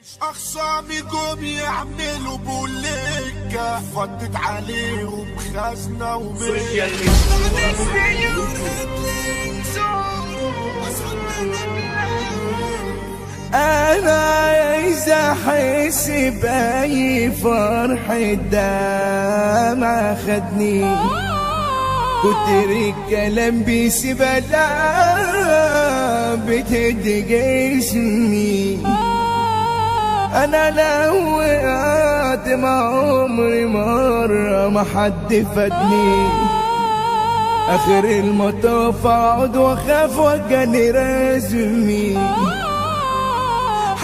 أخصامي قوم يعملوا بوليكا فضت عليهم خزنة ومية. أنا عايز أحس بأي فرحة دمع خدني كتر الكلام بيسيب بتهدي جسمي. أنا لو وقعت مع عمري مرة ما حد فادني آخر المطاف أقعد وأخاف وجاني رزمي.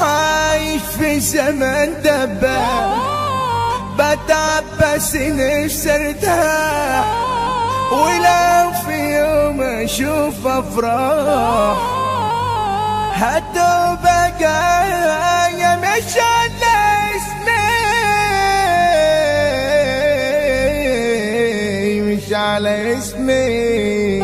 عايش في زمان دباب بتعب بس نفسي ارتاح ولو في يوم اشوف افراح هتبقى جاية مش على اسمي مش على اسمي.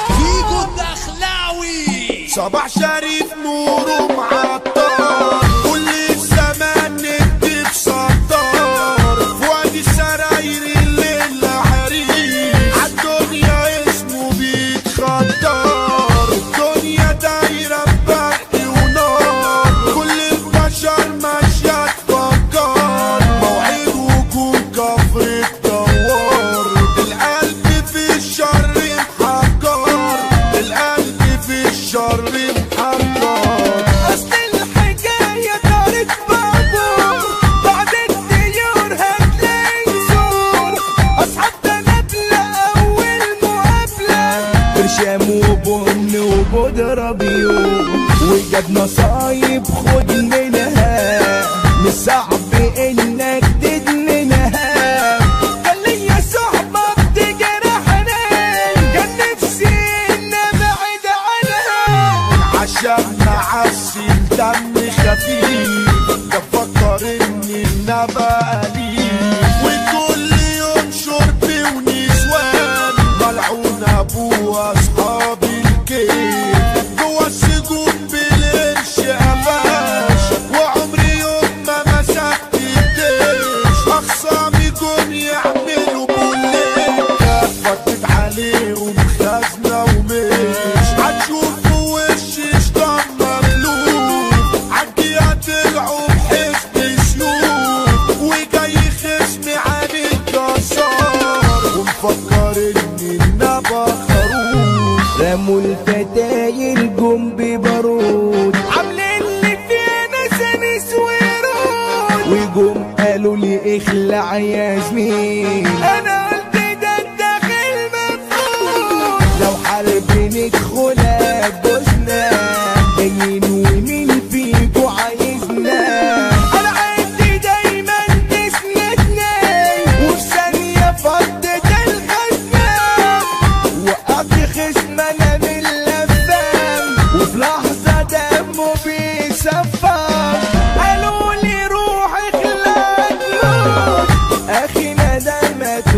فيجو الدخلاوي صباح شريف نوره معطر كل الزمان نكتب سطار في وادي السراير الليل حريق عالدنيا اسمه بيتخطر. الدنيا دايرة ببرق ونار كل البشر ماشية تفكر موعد وجود كفر الدوار. القلب في الشر محجر القلب في الشر محجر. أصل الحكاية دارت بابور بعد الديور هتلاقي زور أصحاب تنادلة أول مقابلة برشام وبن وبودرة بيوم وجاب نصايب خد منها مش صعب إنك تدمنها. كان ليا صحبة بتجرحني كان نفسي إن أبعد عنها عشان معسل دم خفيف ده فكر اني النبى أليف وكل يوم شرب ونسوان ملعون ابوه اصحاب الكيف جوا السجون بالقرش قفاش وعمري يوم ما مسكت الدش. اخصامي جم يعملوا بوليكا فضت عليهم خزنة ومش هتشوفوا وشي شطان مملوك عالجية طلعوا بحزب سيوف وجاي خصمي عامل كسار ومفكر اني النبى خروف. رموا الفتايل جم ببارود عاملين اللي فينا سنس ورود وجم قالوا لي اخلع يا زميل. انا قلت ده الداخل مفروض لو حرب ندخلها بوسنا جايين ومين فيكو عايزنا. انا عندي دايما تسندني وفي ثانية فضت الخزنة وقعت خصم انا من اللفان وفي لحظة دمه بيصفر قالوا لي روح اخلع تموت اخينا ده مات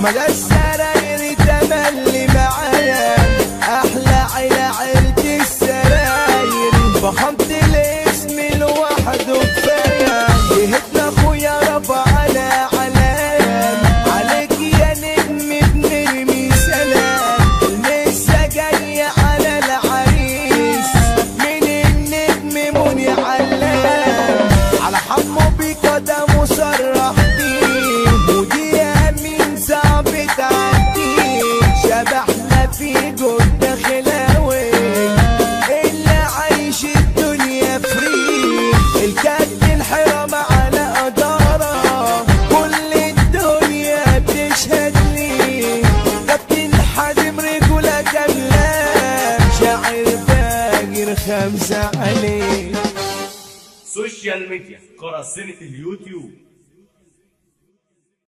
مجا السراير تملي معايا، احلى عيلة السراير، فخمت الاسم لوحده كفايه، جهتنا اخويا رفع على علام، عليك يا نجم بنرمي سلام، لسه جاي على العريس من النجم مني علام، على حمو بيكا ده مصرح بيه، ودي امين صعب تعديه، شبحنا في جد خلاوي اللي عايش الدنيا فري، الكد الحرام على قدارة كل الدنيا بتشهد لي، كابتن حازم رجولة كاملة، شاعر فاجر 5 عليه. سوشيال ميديا قراصنة اليوتيوب.